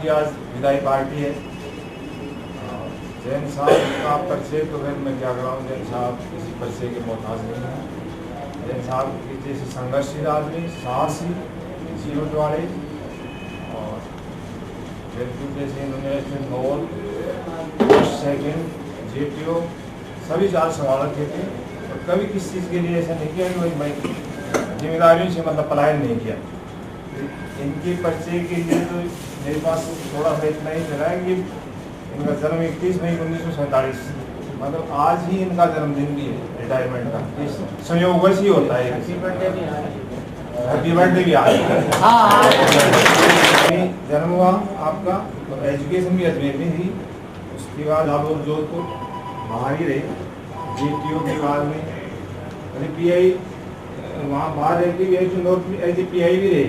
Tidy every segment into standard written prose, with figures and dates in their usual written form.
की आज विदाई पार्टी है। जैन साहब का परिचय तो फिर मैं क्या कराऊँ, जैन साहब किसी परिचय के मोहताज नहीं हैं। जैन साहब की जैसे संघर्षशील आदमी, साहसी, जीवन वाले, और बिल्कुल जैसे इन्होंने नोल फर्स्ट सेकेंड JTO सभी चार्ज संभाल थे और कभी किसी चीज़ के लिए ऐसा नहीं किया कि भाई जिम्मेदारियों से मतलब पलायन नहीं किया। इनके परिचय के लिए तो मेरे पास थोड़ा सा इतना ही चला है कि इनका जन्म 31 मई 1947, मतलब आज ही इनका जन्मदिन भी है रिटायरमेंट का। इस संयोग वैसे ही होता है। हैप्पी बर्थडे भी आज जन्म हुआ आपका, और एजुकेशन भी अजमेर में ही। उसके बाद आप लोग जोधपुर बाहर ही रहे, JTO के बाद में PI वहाँ बाहर रहते हुए एज PI भी रहे,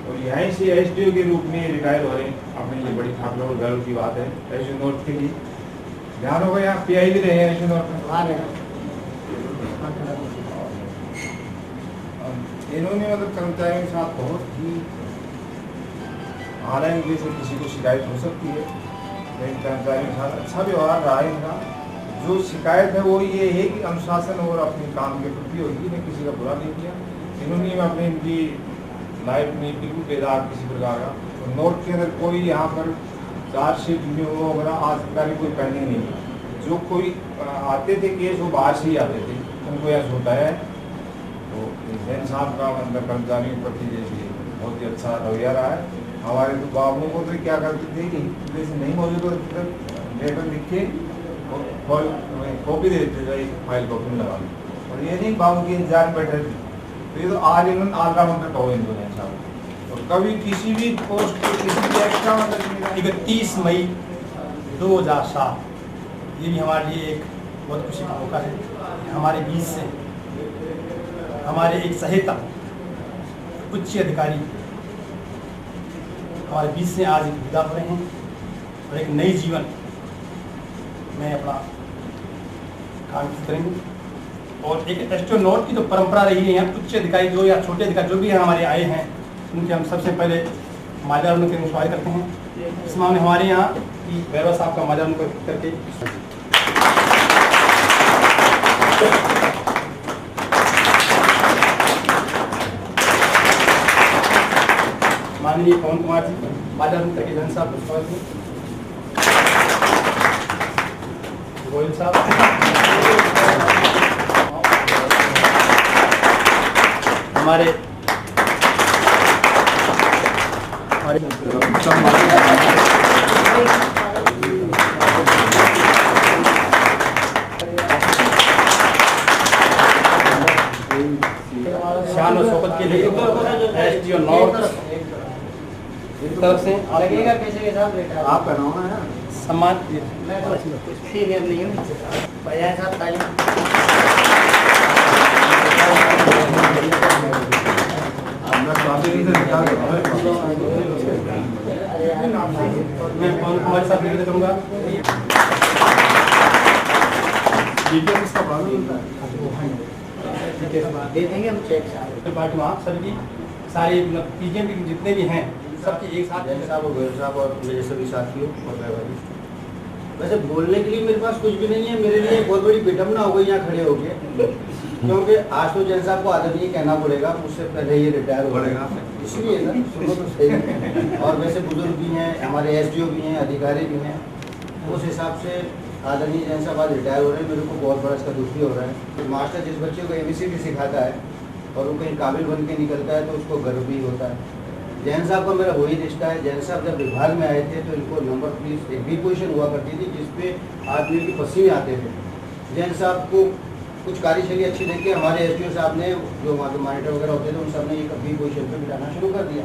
और यहीं से SDO के रूप में रिटायर हो रहे हैं। अपने लिए बड़ी खाफला और गर्व की बात है। SDO नॉर्थ के लिए ध्यान होगा, यहाँ PI भी रहे हैं SDO नॉर्थ में। इन्होंने मतलब कर्मचारियों के साथ बहुत ही, हालांकि से किसी को शिकायत हो सकती है, लेकिन कर्मचारियों के साथ अच्छा व्यवहार रहा है इनका। जो शिकायत है वो ये है कि अनुशासन और अपने काम के प्रति होगी, ने किसी का बुरा नहीं किया। इन्होंने अपने इनकी लाइफ में बिल्कुल बेदाग किसी प्रकार का, तो नोट के अंदर कोई यहाँ पर चार्जशीट में वो वगैरह आज का भी कोई पेंडिंग नहीं है। जो कोई आते थे केस वो बाहर से ही आते थे, उनको यह होता है। तो जैन साहब का मतलब कर्मचारियों के प्रति जैसे बहुत ही अच्छा रवैया रहा है। हमारे तो बाबू को तो क्या करते थे कि जैसे नहीं मौजूद हो लेटर लिख के कॉपी दे देते थे, एक फाइल कॉपी में लगा दी, और ये नहीं बाबू की इंतजार में बैठे थे। तो ये तो आज इन्होंने ऑलराउंडर कहो इनको जैन साहब, और कभी किसी भी पोस्ट पे किसी भी एक्स्ट्रा मतलब 31 मई 2007, ये भी हमारे लिए एक बहुत खुशी का मौका है। हमारे बीच से हमारे एक सहायता उच्च अधिकारी हमारे बीच से आज विदा हो रहे हैं, और एक नई जीवन में अपना काम करेंगे। और एक SDO नॉर्थ की जो परंपरा रही है, यहाँ उच्च अधिकारी जो या छोटे अधिकारी जो भी हमारे आए हैं, उनके हम सबसे पहले माल्यार्पण करने स्वागत करते हैं। इस मामले हमारे यहाँ की भैरव साहब का माल्यार्पण करके माननीय पवन कुमार जी माल्यार्पण करके जैन साहब को स्वागत है। गोयल साहब, हमारे शान और शौकत के लिए SDO नॉर्थ तरफ से लगेगा कैसे के साथ बेटा आप करना है सम्मान। सीनियर नहीं हूँ भैया साहब ताली। मैं पवन कुमार साहब निवेदन करूँगा। दे देंगे हम चेक साहब। पार्टी वहाँ सभी सारे PGM जितने भी हैं सबके एक साथ जैन साहब और गोयल साहब और मेरे सभी साथियों और भाई, वैसे बोलने के लिए मेरे पास कुछ भी नहीं है। मेरे लिए बहुत बड़ी विडम्बना हो गई यहाँ खड़े होके, क्योंकि आज तो जैन साहब को आदरणीय कहना पड़ेगा, मुझसे पहले ये रिटायर हो गएगा, इसलिए ना सुनो तो सही। और वैसे बुजुर्ग भी हैं, हमारे SDO भी हैं, अधिकारी भी हैं, उस हिसाब से आदरणीय जैन साहब आज रिटायर हो रहे हैं। मेरे को बहुत बड़ा इसका दुखी हो रहा है। तो मास्टर जिस बच्चे को ABC भी सिखाता है और वो कहीं काबिल बन के निकलता है तो उसको गर्व भी होता है। जैन साहब का मेरा वही रिश्ता है। जैन साहब जब विभाग में आए थे तो इनको नंबर प्लीज एक B पोजीशन हुआ करती थी, जिसपे आदमी के पसीने आते थे। जैन साहब को कुछ कार्यशैली अच्छी देख के हमारे SDO साहब ने, जो वहाँ के मॉनिटर वगैरह होते थे, उन सब ने एक B पोजीशन पे बिठाना शुरू कर दिया,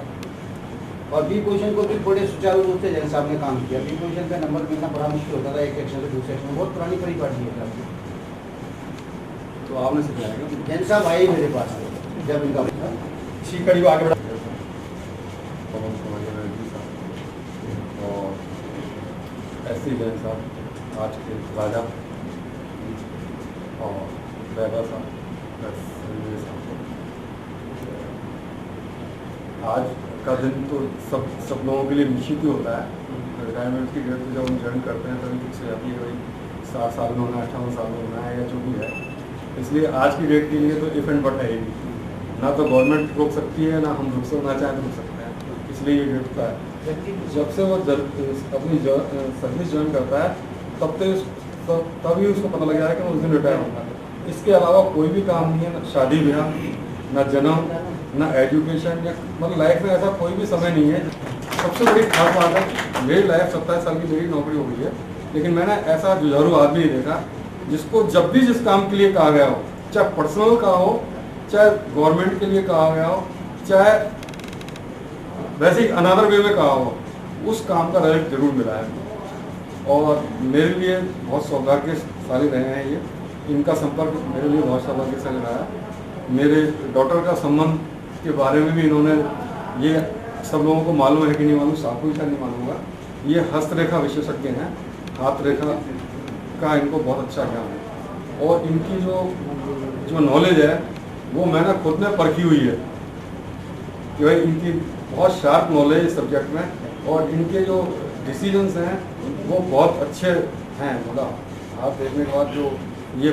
और B पोजीशन को भी बड़े सुचारू रूप से जैन साहब ने काम किया। B पोजीशन पे नंबर मिलना बड़ा मुश्किल होता था, एक सेक्शन से दूसरे सेक्शन में। बहुत पुरानी परिपाटी है। तो आपने सिखाया जैन साहब आए मेरे पास जब इनका इसी कड़ी को आगे बढ़ा। और SC जैन साहब आज के राजा, और वैभव साहब, आज का दिन तो सब लोगों के लिए निश्चित ही होता है। रिटायरमेंट की डेट जब हम ज्वाइन करते हैं तभी फिक्स हो जाती है, वही 60 साल में होना है, 58 साल में होना है या जो भी है। इसलिए आज की डेट के लिए तो इफ एंड बट है ही, ना तो गवर्नमेंट रोक सकती है, ना हम रुक सकना चाहें तो रुक सकते हैं, इसलिए ये डेट का है। जब से वो अपनी सर्विस ज्वाइन करता है तभी उसको पता लग जाए कि उस दिन रिटायर होगा। इसके अलावा कोई भी काम नहीं है, ना शादी ब्याह, ना जन्म, ना एजुकेशन, या मतलब लाइफ में ऐसा कोई भी समय नहीं है। सबसे बड़ी खास बात है, मेरी लाइफ 27 साल की मेरी नौकरी हो गई है, लेकिन मैंने ऐसा जुझारू आदमी नहीं देखा जिसको जब भी जिस काम के लिए कहा गया हो, चाहे पर्सनल का हो, चाहे गवर्नमेंट के लिए कहा गया हो, चाहे वैसे ही अनदर वे में कहा हो, उस काम का रिजल्ट जरूर मिला है। और मेरे लिए बहुत सौभाग्यशाली रहे हैं ये, इनका संपर्क मेरे लिए बहुत सौभाग्यशाली रहा है। मेरे डॉटर का संबंध के बारे में भी इन्होंने, ये सब लोगों को मालूम है कि नहीं मालूम, आपको भी शायद नहीं मालूम होगा, ये हस्तरेखा विशेषज्ञ हैं, हाथ रेखा का इनको बहुत अच्छा ज्ञान है। और इनकी जो नॉलेज है वो मैंने खुद में परखी हुई है कि भाई इनकी बहुत शार्प नॉलेज इस सब्जेक्ट में, और इनके जो डिसीजंस हैं वो बहुत अच्छे हैं। मतलब आप देखने के बाद जो ये,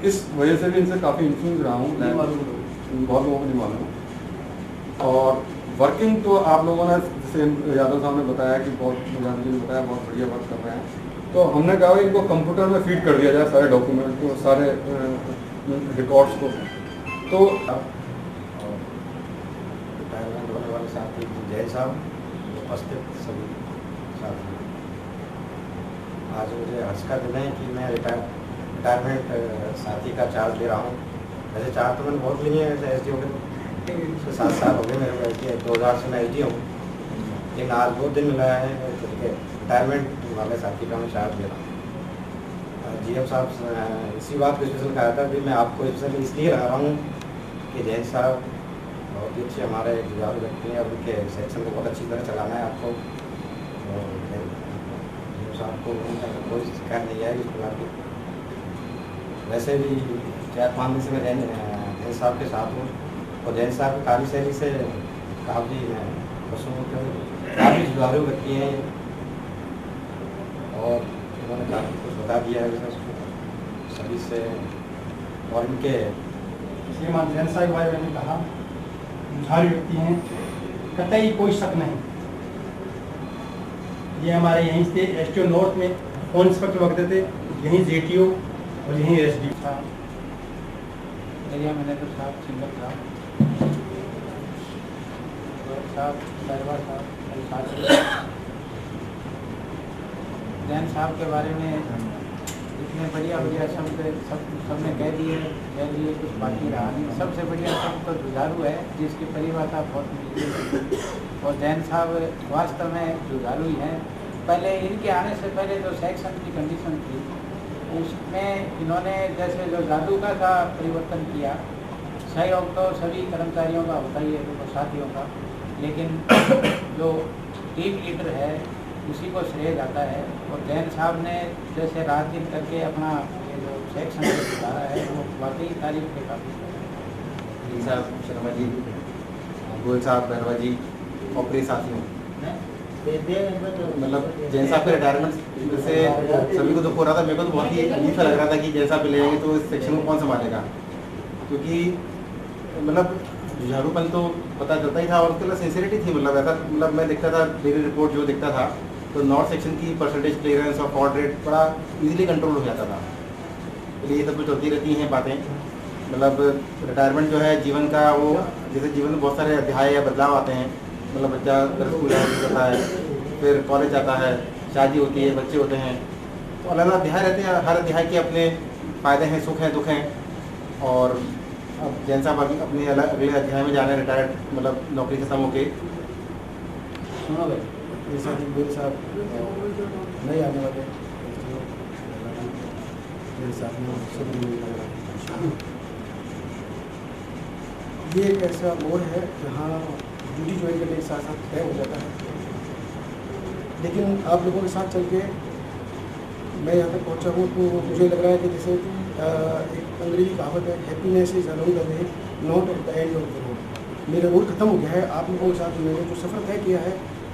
इस वजह से भी इनसे काफ़ी इन्फ्लुएंस रहा हूँ, बहुत लोगों को नहीं मालूम। और वर्किंग तो आप लोगों ने, जैसे यादव साहब ने बताया कि यादव जी ने बताया बहुत बढ़िया वर्क कर रहे हैं, तो हमने कहा कि इनको कंप्यूटर में फीड कर दिया जाए सारे डॉक्यूमेंट को, सारे रिकॉर्ड्स को। तो रिटायरमेंट होने वाले साथी जय साहब, उपस्थित सभी साथी, आज मुझे हर्ष का दिन है कि मैं रिटायरमेंट साथी का चार्ज ले रहा हूँ। वैसे चार्ज तो मैंने बहुत लिए हैं, वैसे SDO के 7 साल हो गए मेरे को SDO, 2000 से मैं SDO हूँ, लेकिन आज बहुत दिन मिला है रिटायरमेंट वाले साथी का मैं चार्ज ले रहा हूँ। GM साहब इसी बात को स्पेशल कहा था कि मैं आपको स्पेशल इसलिए लगा रहा हूँ कि जैन साहब बहुत ही अच्छे हमारे जुझारू व्यक्ति हैं, और उनके सेक्शन को बहुत अच्छी तरह चलाना है आपको। और GM साहब को कोई शिकायत नहीं आएगी इस प्रकार की। वैसे भी 4-5 दिन से मैं जैन साहब के साथ हूँ, और जैन साहब की कार्यशैली से काफ़ी मैं खुश हूँ, क्योंकि काफ़ी जुझारू व्यक्ति हैं और उन्होंने काफ़ी कुछ बता दिया है सभी से। और इनके श्रीमान जैन साहब भाई ने कहा जुझारू व्यक्ति हैं, कतई कोई शक नहीं। ये हमारे यहीं से STO नॉर्थ में फोन इंस्पेक्टर वक्त थे, यहीं JTO और यहीं SDO था, एरिया मैनेजर साहब, सिंगर साहब, साहब, साहब, जैन साहब के बारे में इतने बढ़िया शब्द सबने कह दिए, कुछ बाकी रहा नहीं। सबसे बढ़िया शब्द तो जुझारू है, जिसकी परिभाषा बहुत मिलती है। और जैन साहब वास्तव में जुझारू ही हैं। पहले इनके आने से पहले जो सेक्शन की कंडीशन थी उसमें इन्होंने जैसे जो जादू का परिवर्तन किया। सहयोग तो सभी कर्मचारियों का होता ही है, तो साथियों का, लेकिन जो टीम लीडर है उसी को श्रेय जाता है। और जैन साहब ने जैसे रात दिन करके अपना ये जो सेक्शन सुधारा है वो वाकई तारीफ के काबिल है। साहब, शर्मा जी, गोयल साहब, बहरवा जी और प्रिय साथियों, मतलब जैन साहब के रिटायरमेंट से सभी को दुख हो रहा था। मेरे को तो बहुत ही अजीब सा लग रहा था कि जैन साहब ले जाएंगे तो इस सेक्शन को कौन संभालेगा, क्योंकि मतलब जुझारूपन तो पता चलता ही था और उसके लिए सिंसियरिटी थी। मतलब ऐसा, मतलब मैं देखता था डेली रिपोर्ट जो देखता था, तो नॉर्थ सेक्शन की परसेंटेज क्लियरेंस और फॉल्ट रेट बड़ा इजीली कंट्रोल हो जाता था। तो ये सब कुछ होती रहती हैं बातें। मतलब रिटायरमेंट जो है जीवन का, वो जैसे जीवन में बहुत सारे अध्याय या बदलाव आते हैं। मतलब बच्चा अगर स्कूल जाता है, फिर कॉलेज जाता है, शादी होती है, बच्चे होते हैं, तो अलग अलग अध्याय रहते हैं। हर अध्याय के अपने फ़ायदे हैं, सुख हैं, दुख हैं। और अब जैन साहब अपने अगले अध्याय में जा रहे हैं, रिटायर्ड, मतलब नौकरी खत्म होके। सुनो भाई, जैसा कि गोयल साहब नहीं आने वाले, ये एक ऐसा मोड़ है जहाँ ड्यूटी ज्वाइन करने के साथ साथ तय हो जाता है। लेकिन आप लोगों के साथ चल के मैं यहाँ तक पहुँचा हूँ तो मुझे लग रहा है कि जैसे एक अंग्रेजी कहावत है, happiness is along the way, not at the end of the road. मेरा रोल खत्म हो गया है। आप लोगों के साथ मैंने जो सफ़र तय किया है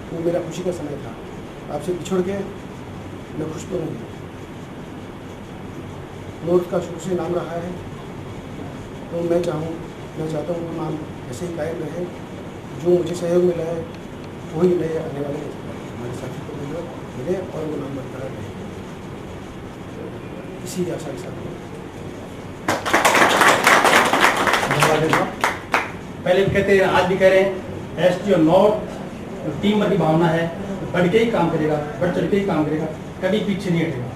वो मेरा खुशी का समय था। आपसे बिछड़ के मैं खुश तो नहीं। नॉर्थ का शुरू से नाम रहा है, तो मैं चाहता हूँ कि नाम ऐसे ही कायम रहे। जो मुझे सहयोग मिला है वही नए आने वाले हमारे साथी को मिले और वो नाम बरकरार रहे। इसी आशा के साथ पहले भी कहते हैं, आज भी कह रहे हैं, एसटी और नॉर्थ टीम वर्क की भावना है, बढ़ के ही काम करेगा, बढ़ चढ़ के ही काम करेगा, कभी पीछे नहीं हटेगा।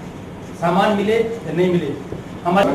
सामान मिले या नहीं मिले, हमारे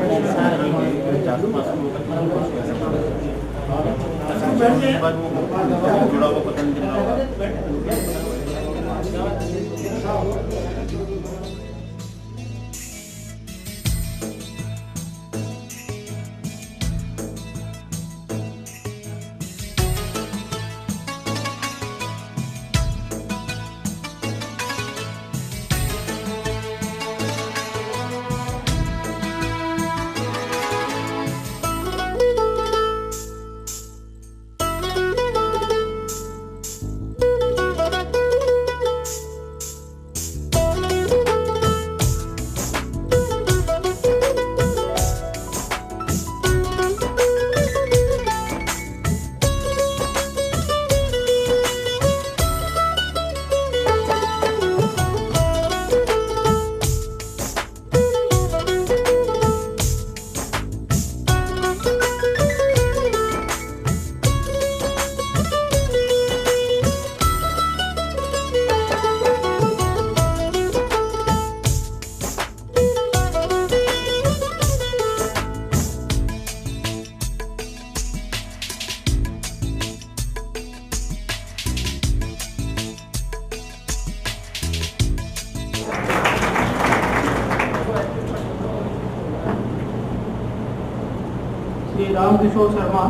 श्री रामकिशोर शर्मा,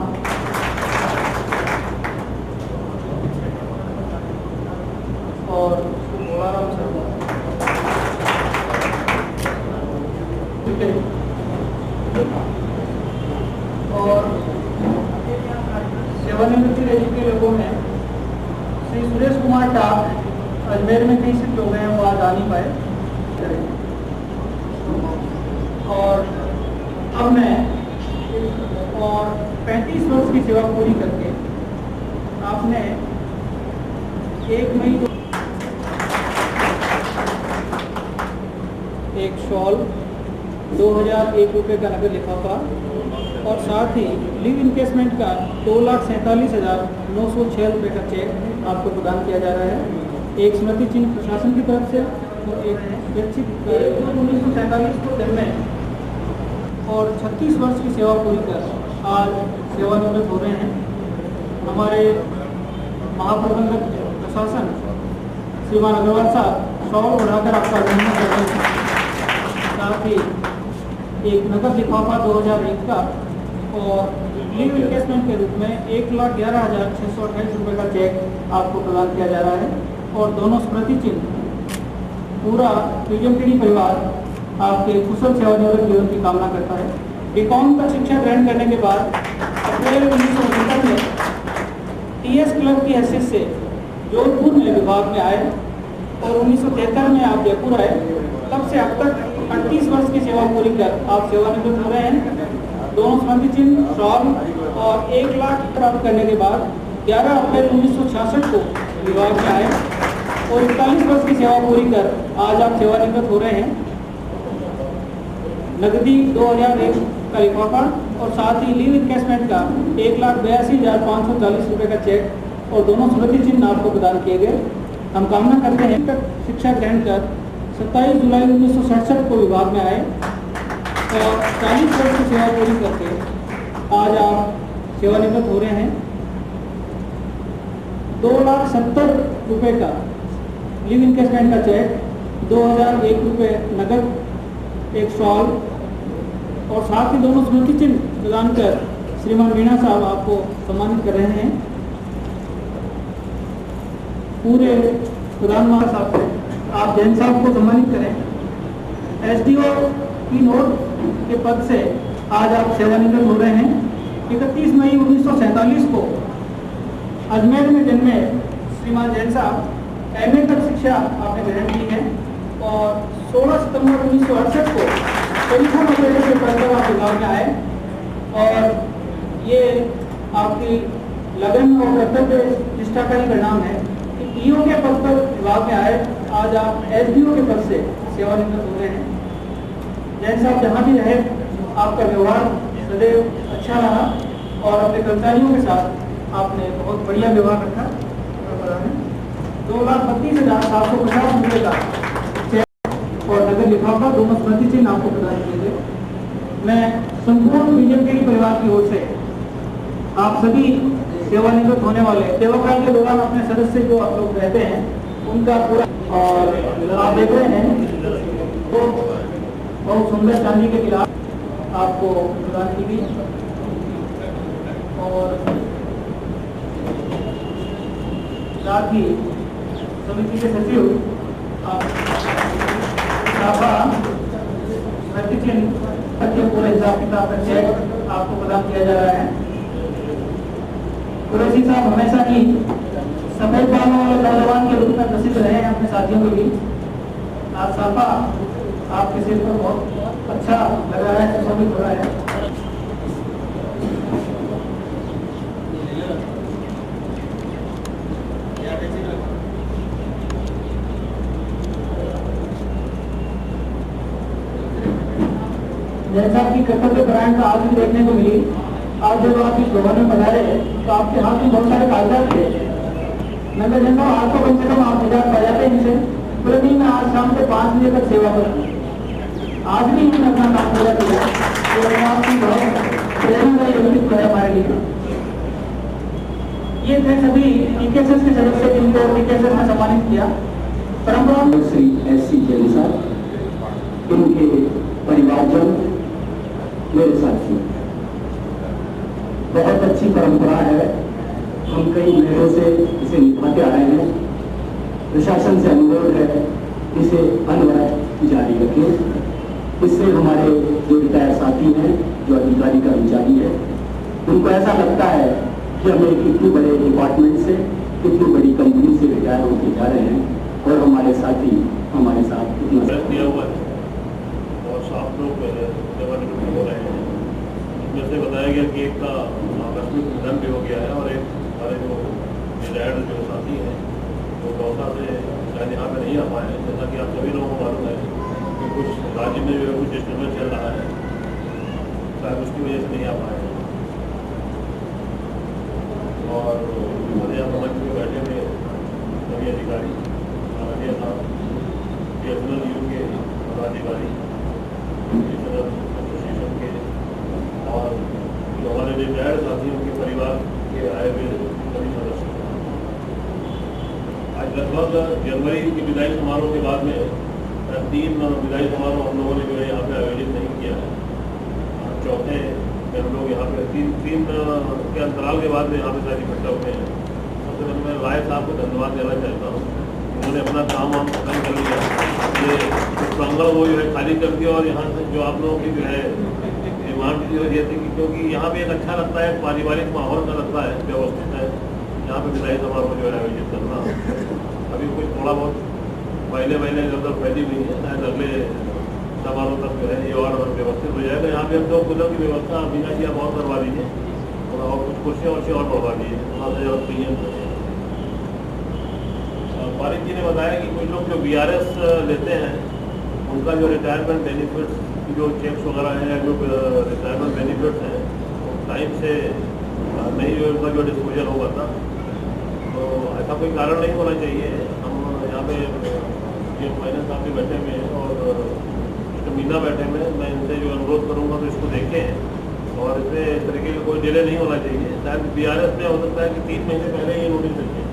और श्री मोलाराम शर्मा, और सेवानिवृत्ति रैली के लोगों में श्री सुरेश कुमार टाक अजमेर में कई शिफ्ट हो गए हैं, वो आज आ नहीं पाए। और अब मैं और 35 वर्ष की सेवा पूरी करके आपने 1 मई को एक शॉल 2001 रुपये का नकद लिफाफा और साथ ही लीव इनकेसमेंट का 2,47,906 रुपये का चेक आपको प्रदान किया जा रहा है। एक स्मृति चिन्ह प्रशासन की तरफ से और एक स्वैच्छिक 1947 को जन्मे और 36 वर्ष की सेवा पूरी कर आज सेवानिवृत्त हो रहे हैं। हमारे महाप्रबंधक प्रशासन श्रीमान अग्रवाल साहब शॉल बढ़ाकर आपका अभिनंदन करते हैं। साथ ही एक नकद लिफाफा 2001 का और लीव इनकेसमेंट के रूप में 1,11,628 रुपये का चेक आपको प्रदान किया जा रहा है। और दोनों स्मृति चिन्ह पूरा पीएमटीडी परिवार आपके कुशल सेवानिवृत्त जीवन की कामना करता है। बीकॉम का शिक्षा ग्रहण करने के बाद अप्रैल 1969 में टीएस क्लब की हैसियत से जोधपुर में विभाग में आए और 1973 में आप जयपुर आए। तब से अब तक 38 वर्ष की सेवा पूरी कर आप सेवानिवृत्त हो रहे हैं। दोनों स्मृति चिन्ह शॉल और 1 लाख प्राप्त करने के बाद 11 अप्रैल 1966 को विभाग में आए और 41 वर्ष की सेवा पूरी कर आज आप सेवानिवृत्त हो रहे हैं। नकदी 2001 का लिफाफा और साथ ही लीव इनकेसमेंट का 1,82,540 रुपये का चेक और दोनों स्मृति चिन्ह आपको प्रदान किए गए। हम कामना करते हैं तक शिक्षा ग्रहण कर 27 जुलाई 1967 को विभाग में आए और 40 वर्ष की सेवा पूरी करके आज आप सेवानिवृत्त हो रहे हैं। 2,70,000 रुपये का लीव इनकेसमेंट का चेक, 2,001 रुपये नकद, एक शॉल और साथ ही दोनों स्मृति चिन्ह प्रदान कर श्रीमान मीणा साहब आपको सम्मानित कर रहे हैं। पूरे प्रधान महाराज साहब से आप जैन साहब को सम्मानित करें। एसडीओ की नोट के पद से आज आप सेवानिवृत्त हो रहे हैं। 31 मई 1947 को अजमेर में जन्मे श्रीमान जैन साहब MA तक शिक्षा आपने ग्रहण की है और 16 सितंबर 1968 को टेलीफोन ऑपरेटर के पद पर आप विभाग में आए और ये आपकी लगन और कर्तव्य निष्ठा का ही परिणाम है कि EO के पद पर विभाग में आए, आज आप SDO के पद से सेवानिवृत्त हो गए हैं। जैन साहब जहाँ भी रहे आपका व्यवहार सदैव अच्छा रहा और अपने कर्मचारियों के साथ आपने बहुत बढ़िया व्यवहार रखा। 2,32,750 रुपये का चेक और नगर लिफाफा दोनों स्मृति चिन्ह आपको प्रदान किए गए। मैं संपूर्ण बीजेपी परिवार की ओर से आप सभी सेवानिवृत्त होने वाले सेवाकाल के दौरान अपने सदस्य जो आप लोग रहते हैं उनका पूरा, और आप देख रहे हैं तो बहुत सुंदर चांदी के गिलास आपको प्रदान की गई और साथ ही समिति के सचिव पूरे हिसाब किताब का चेक आपको प्रदान किया जा रहा है। कुरैशी साहब हमेशा ही सफेद बालों वाले पहलवान के रूप में प्रसिद्ध रहे हैं अपने साथियों के बीच। आज साफा आपके सिर पर बहुत अच्छा लग रहा है, सुशोभित हो रहा है। जैसा कि कर्तव्य परायणता आज भी देखने को मिली। आज जब आप इस भवन में पधारे तो आपके हाथ में बहुत सारे कागजात थे। मैं कहता हूँ आज तो कम से कम आप निजात पा जाते हैं इनसे। पूरे दिन में आज शाम से 5 बजे तक सेवा कर, आज भी इन्होंने अपना काम पूरा किया। तो आपकी बहुत प्रेरणादायी व्यक्तित्व है हमारे लिए। ये थे सभी TKSS के सदस्य जिनको TKSS ने सम्मानित किया। परम्परा श्री SC जैन साहब, उनके परिवारजन, मेरे साथी, बहुत अच्छी परंपरा है। हम कई महीनों से इसे निभाते आ रहे हैं। प्रशासन से अनुरोध है इसे अनवरत जारी रखें। इससे हमारे जो रिटायर साथी हैं, जो अधिकारी कर्मचारी है, उनको ऐसा लगता है कि हम एक इतनी बड़े डिपार्टमेंट से, इतनी बड़ी कंपनी से रिटायर होकर जा रहे हैं और हमारे साथी हमारे साथ इतना दिया हुआ है और सात लोग सेवानिवृत्त हो रहे हैं। इसमें से बताया गया कि एक का आकस्मिक निधन भी हो गया है और एक हमारे जो रिटायर्ड जो साथी हैं वो दौसा से शायद यहाँ पे नहीं आ पाए हैं। जैसा कि आप सभी लोगों को मालूम है कि कुछ राज्य में जो है कुछ डिस्टर्बेंस चल रहा है, शायद उसकी वजह से नहीं आ पाए हैं। और हमारे यहाँ मंच में बैठे हुए सभी अधिकारी, आरटीए साहब, BSNL के पदाधिकारी, एसोसिएशन के और जो हमारे रिटायर्ड साथियों के परिवार के आए हुए सभी सदस्य। आज लगभग जनवरी की विदाई समारोह के बाद में 3 विदाई समारोह हम लोगों ने जो है यहाँ पे आयोजित नहीं किया है। चौथे में हम लोग यहाँ पे तीन के अंतराल के बाद में यहाँ पे सारे इकट्ठा हुए हैं। सबसे पहले मैं राय साहब को धन्यवाद देना चाहता हूँ। उन्होंने अपना काम वाम खत्म कर लिया, ये प्रांगण वो जो है खाली कर दिया और यहाँ से जो आप लोगों की जो है डिमांड की वजह थी कि क्योंकि यहाँ पे एक अच्छा लगता है, पारिवारिक माहौल का लगता है, व्यवस्थित है। यहाँ पे विदाई समारोह जो है आयोजित करना अभी कुछ थोड़ा बहुत पहले इधर उधर फैली हुई है, शायद अगले समारोह तक जो है ये और व्यवस्थित हो जाएगा। यहाँ पे अब 2 कूलर की व्यवस्था बिना किया बहुत करवा दीजिए, थोड़ा और कुछ कुर्सियाँ और बढ़वा दीजिए, थोड़ा सा जरूरत नहीं है। पारिक जी ने बताया कि कुछ लोग जो BRS लेते हैं उनका जो रिटायरमेंट बेनिफिट्स की जो चेक्स वगैरह हैं, जो रिटायरमेंट बेनिफिट्स हैं, टाइम से नहीं जो उनका जो डिस्पोजल होगा था, तो ऐसा कोई कारण नहीं होना चाहिए। हम यहाँ पे ये फाइनेंस साहब भी बैठे हुए हैं और मिस्टर मीना बैठे हुए हैं। मैं इनसे जो अनुरोध करूँगा तो इसको देखें और इसमें इस तरीके का कोई डिले नहीं होना चाहिए। शायद BRS में हो सकता है कि 3 महीने पहले ये नोटिस देखें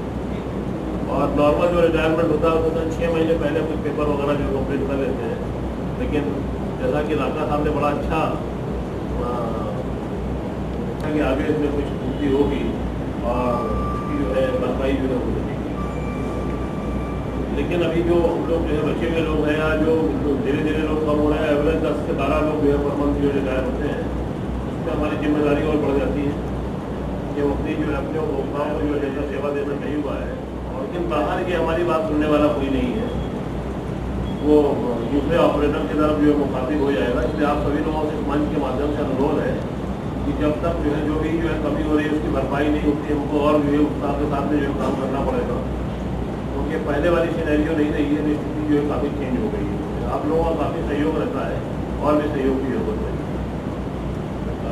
और नॉर्मल जो रिटायरमेंट होता है उसमें 6 महीने पहले कुछ पेपर वगैरह जो कंप्लीट कर लेते हैं। लेकिन जैसा कि राका साहब ने बड़ा अच्छा कि आगे इसमें कुछ पूर्ति होगी और इसकी जो है भरपाई जो है हो सकेगी। लेकिन अभी जो हम लोग जो है बचे हुए लोग हैं या जो धीरे धीरे लोग कम हो रहे हैं, एवरेज 10 से 12 लोग जो है पर मंथ जो रिटायर होते हैं, उसमें हमारी जिम्मेदारी और बढ़ जाती है। ये अपनी जो है अपने उपभोक्ताओं को जो जैसा सेवा देना नहीं हुआ है, और लेकिन बाहर की हमारी बात सुनने वाला कोई नहीं है, वो दूसरे ऑपरेटर की तरफ जो है मुखातिब हो जाएगा। इसलिए आप सभी लोगों से इस मंच के माध्यम से अनुरोध है कि जब तक जो है जो भी जो है कमी हो रही है उसकी भरपाई नहीं होती है, हमको और जो है उत्साह के साथ में जो है काम करना पड़ेगा, क्योंकि पहले वाली सिनेरियो नहीं रही है, स्थिति जो है काफ़ी चेंज हो गई है। आप लोगों का काफ़ी सहयोग रहता है और भी सहयोग की जरूरत है।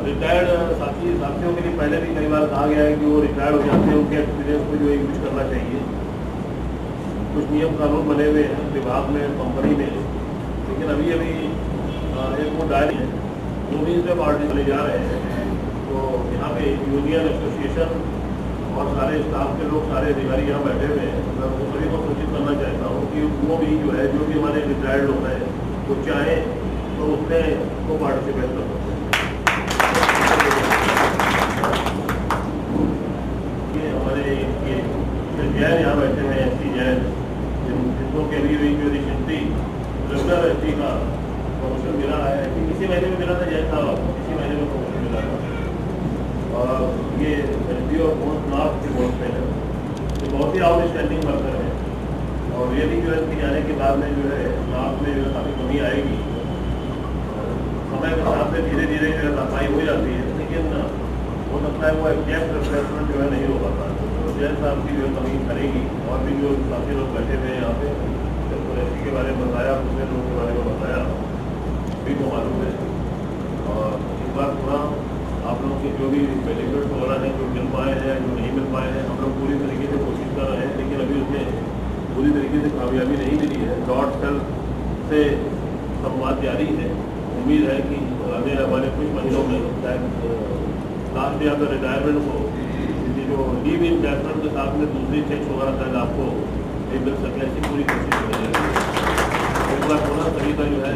रिटायर्ड साथियों के लिए पहले भी कई बार कहा गया है कि वो रिटायर्ड हो जाते हैं, उनके एक्सपीरियंस को जो है यूज करना चाहिए। कुछ नियम कानून बने हुए हैं विभाग में, कंपनी में, लेकिन अभी एक वो डायरी है जो भी इसमें पार्टी चले जा रहे हैं, तो यहाँ पे यूनियन एसोसिएशन और सारे स्टाफ के लोग, सारे अधिकारी यहाँ बैठे हुए हैं। मैं उन सभी को सूचित करना चाहता हूँ कि वो भी जो है जो भी हमारे रिटायर्ड लोग हैं वो चाहें तो उसमें वो पार्टिसिपेट कर सकते हैं। ये हमारे ये जैन यहाँ बैठे हुए हैं, एस जैन, जिनको के अभी जो रिसेंटली रेगुलर एस का प्रमोशन मिला है, कि किसी महीने में मिला था जैन साहब, किसी महीने में प्रमोशन मिला था, और ये एस और पोस्ट नॉर्थ के पोस्ट पे है, तो बहुत ही आउटस्टैंडिंग वर्कर है। और ये भी जो है इसके जाने के बाद में जो है नॉर्थ में जो है काफ़ी कमी आएगी, समय के साथ में धीरे धीरे जो है सफाई हो जाती है, लेकिन हो सकता है वो एग्जैक्ट रिप्लेसमेंट जो है नहीं हो पाता। तो जैन साहब की जो है कमी करेगी, और भी जो काफ़ी लोग बैठे हुए हैं यहाँ पे, एस के बारे में बताया, दूसरे लोगों के बारे में बताया, भी को मालूम है। और इस बार थोड़ा आप लोगों के जो भी बेनिफिट वगैरह हैं, जो मिल पाए हैं, जो नहीं मिल पाए हैं, हम लोग पूरी तरीके से कोशिश कर रहे हैं, लेकिन अभी उसमें पूरी तरीके से कामयाबी नहीं मिली है। डॉट सेल से संवाद जारी है। उम्मीद है कि आने वाले कुछ महीनों में लास्ट या फिर रिटायरमेंट को जो लीव इन प्लेसमेंट के साथ में दूसरी चेक्स वगैरह शायद आपको मिल सके, ऐसी पूरी कोशिश करेंगे। एक बार थोड़ा सभी का जो है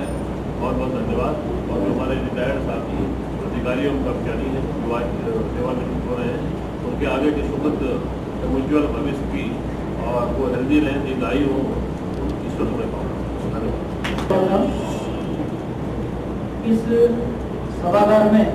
बहुत बहुत धन्यवाद। और जो हमारे रिटायर्ड साथी अधिकारी और कर्मचारी हैं जो आज सेवानिवृत्त हो रहे हैं, उनके आगे के सुखद उज्ज्वल भविष्य की और वो हेल्दी रहें, दीर्घायु हो, ईश्वर में पाऊँ। धन्यवाद। इस सभागार में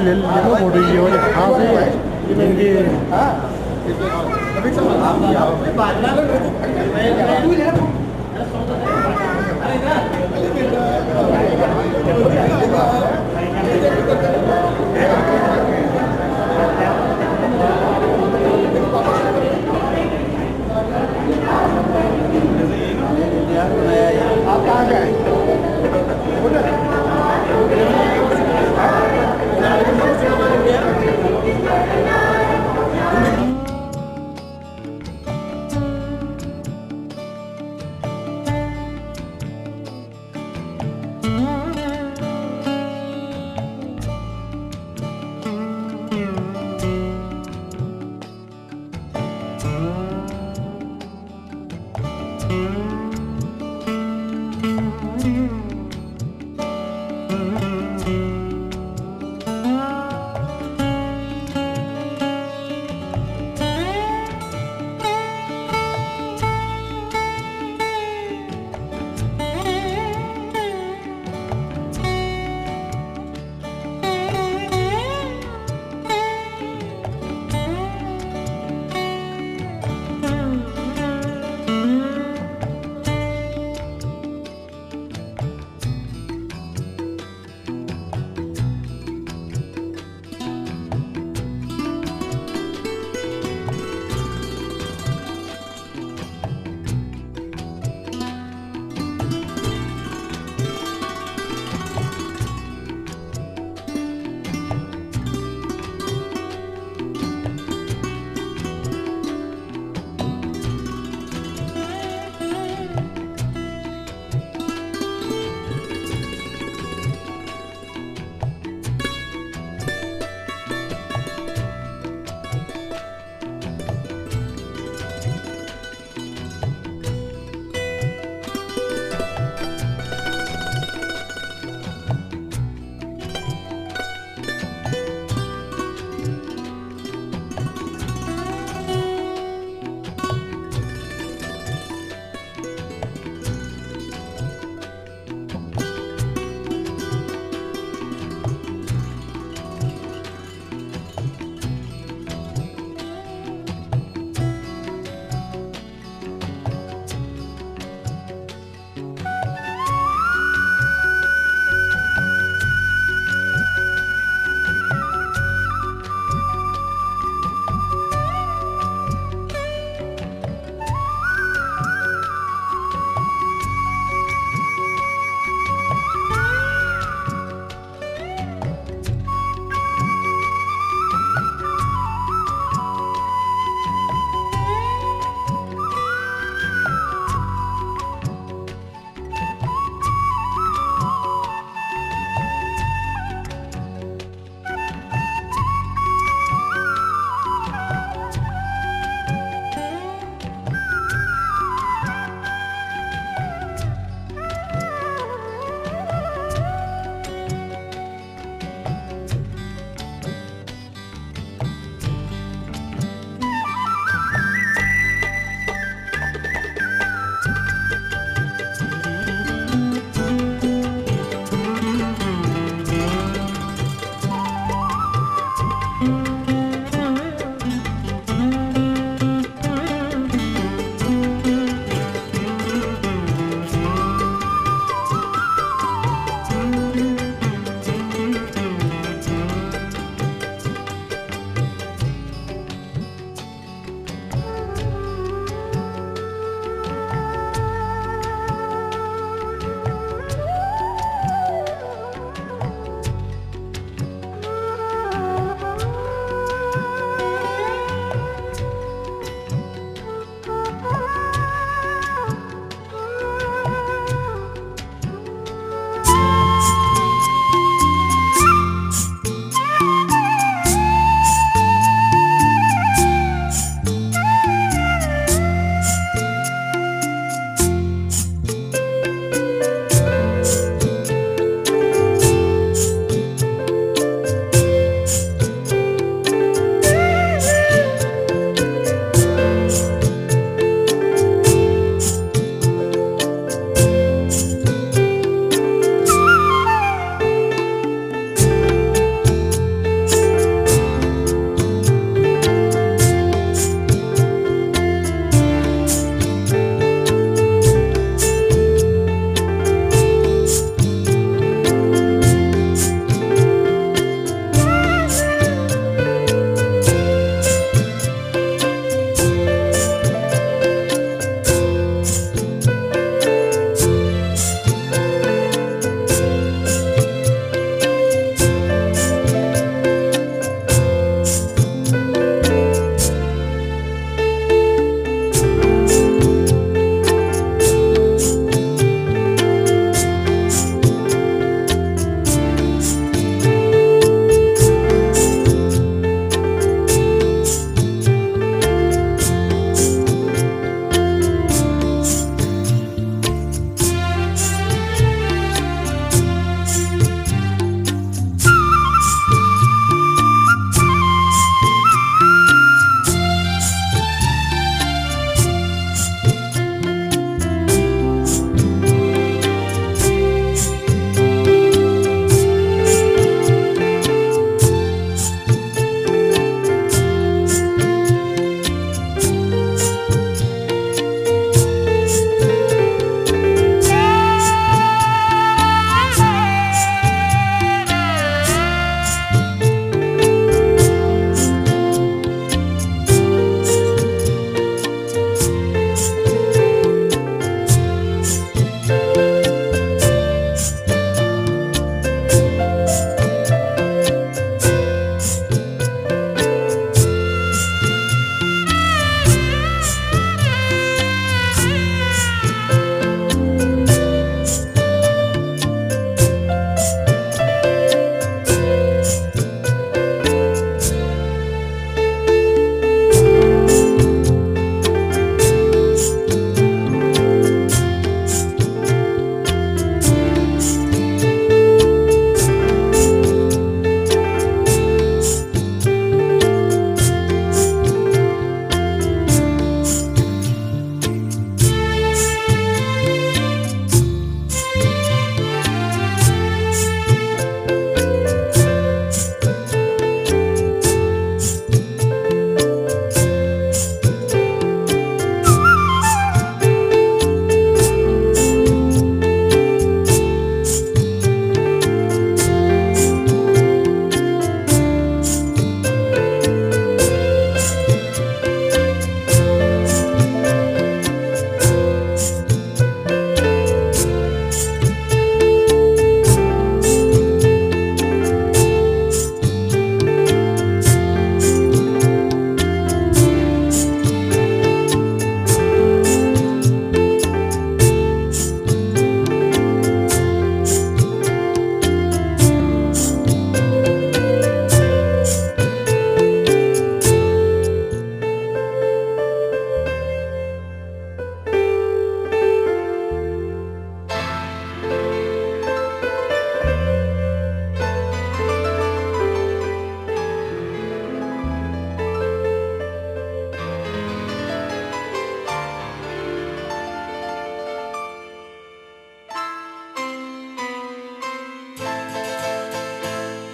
ले लो फोटो, ये वाली खास है इनकी। आप कहाँ गए?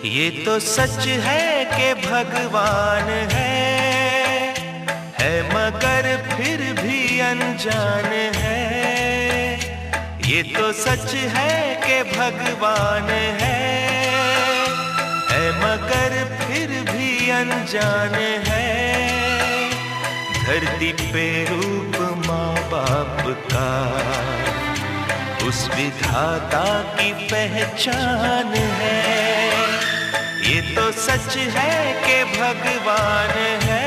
ये तो सच है कि भगवान है मगर फिर भी अनजान है। ये तो सच है कि भगवान है मगर फिर भी अनजान है। धरती पे रूप माँ बाप का उस विधाता की पहचान है। ये तो सच है कि भगवान है।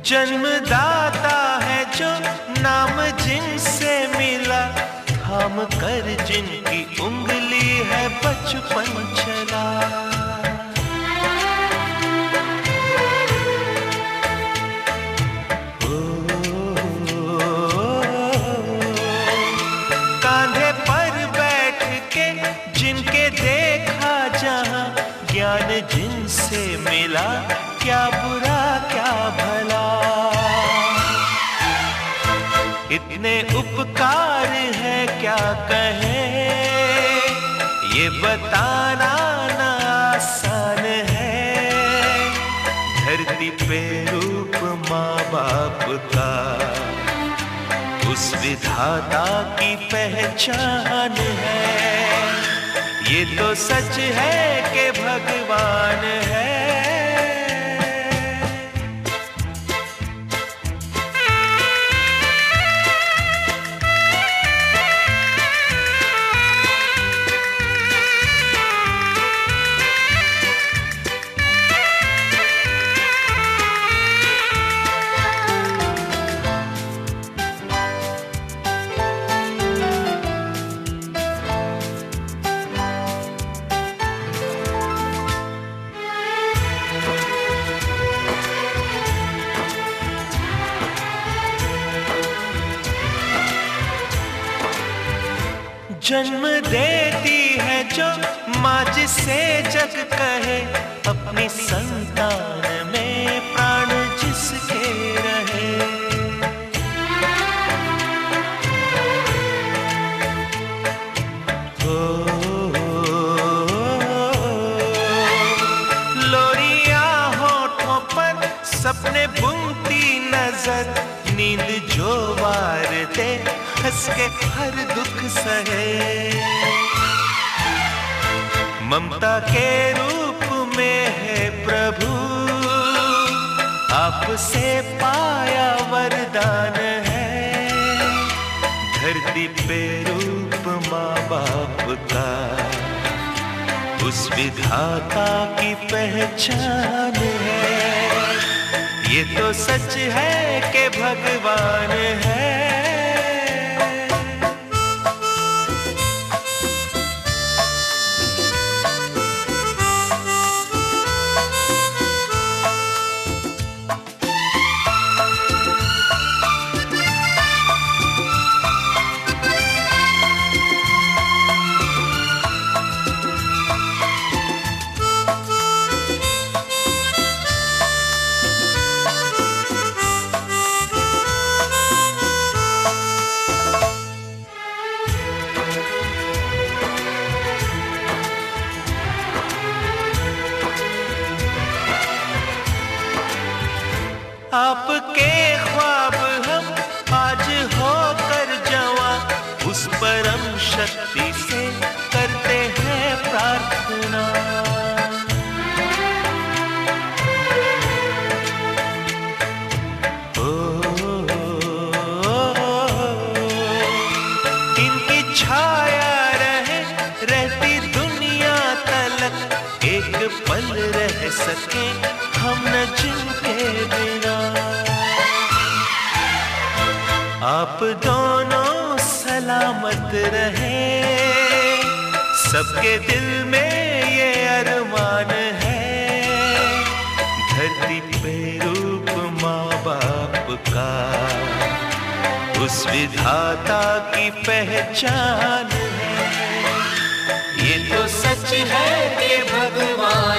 जन्मदाता है जो नाम जिनसे मिला, थाम कर जिनकी उंगली है बचपन चला। कांधे पर बैठ के जिनके देखा जहां, ज्ञान जिनसे मिला, क्या बुरा क्या भला। इतने उपकार है क्या कहें, ये बताना ना आसान है। धरती पे रूप माँ बाप का उस विधाता की पहचान है। ये तो सच है कि भगवान है। जन्म देती है जो माँ जिसे जग कहे, अपनी संतान में प्राण जिसके रहे। लोरियां होठों पर सपने बुनती नजर, नींद जो वार दे हंस के हर दुख सहे। ममता के रूप में है प्रभु, आपसे पाया वरदान है। धरती पे रूप माँ बाप का उस विधाता की पहचान है। ये तो सच है कि भगवान है। आपके ख्वाब हम आज होकर जवां, उस परम शक्ति से करते हैं प्रार्थना। इनकी छाया रहे रहती दुनिया तलक, एक पल रह सके हम न जिनके आप दोनों सलामत रहे, सबके दिल में ये अरमान है, धरती पे रूप माँ बाप का उस विधाता की पहचान है। ये तो सच है कि भगवान